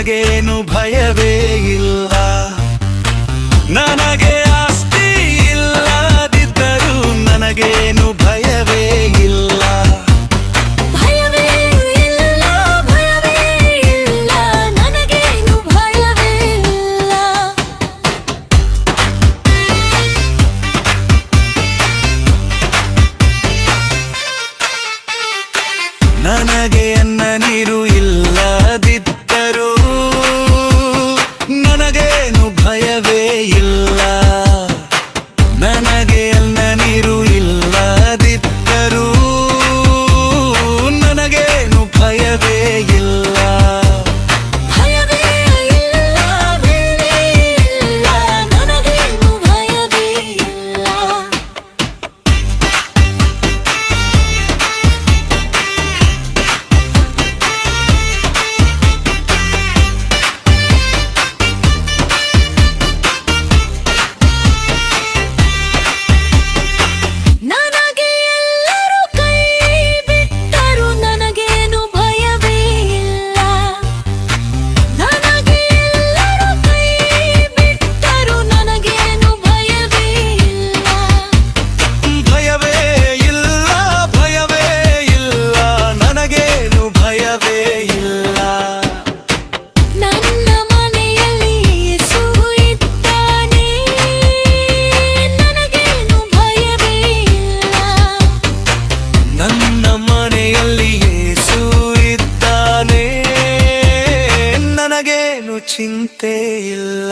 ನನಗೇನು ಭಯವೇ ಇಲ್ಲ. ನನಗೆ ಆಸ್ತಿ ಇಲ್ಲದಿದ್ದರೂ ನನಗೇನು ಭಯವೇ ಇಲ್ಲ. ಭಯವೇ ಇಲ್ಲ, ಭಯವೇ ಇಲ್ಲ, ನನಗೇನು ಭಯವೇ ಇಲ್ಲ. ನನಗೆ ಅನ್ನ ನೀರು ಇಲ್ಲದಿದ್ದರೂ ನನಗೇನು ಭಯವೇ ಇಲ್ಲ. ನನಗೆ ಅನ್ನ ನೀರು ಇಲ್ಲದಿದ್ದರೂ ನನಗೇನು ಭಯವೇ ಇಲ್ಲ. ಭಯವೇ ಇಲ್ಲ, ಭಯವೇ ಇಲ್ಲ, ನನಗೇನು ಭಯವೇ ಇಲ್ಲ. ನನಗೆ ಎಲ್ಲರೂ ಕೈ ಬಿಟ್ಟರು ನನಗೇನು ಭಯವೇ ಇಲ್ಲ. ನನಗೆ ಎಲ್ಲರೂ ಕೈ ಬಿಟ್ಟರು ನನಗೇನು ಭಯವೇ ಇಲ್ಲ. ಭಯವೇ ಇಲ್ಲ, ಭಯವೇ ಇಲ್ಲ, ನನಗೇನು ಭಯವೇ ಇಲ್ಲ. ನನ್ನ ಮನೆಯಲ್ಲಿ ಯೇಸು ಇದ್ದಾನೆ, ನನಗೇನು ಭಯವೇ ಇಲ್ಲ. ನನ್ನ ಮನೆಯಲ್ಲಿ ಯೇಸು ಇದ್ದಾನೆ, ನನಗೇನು ಚಿಂತೆ ಇಲ್ಲ.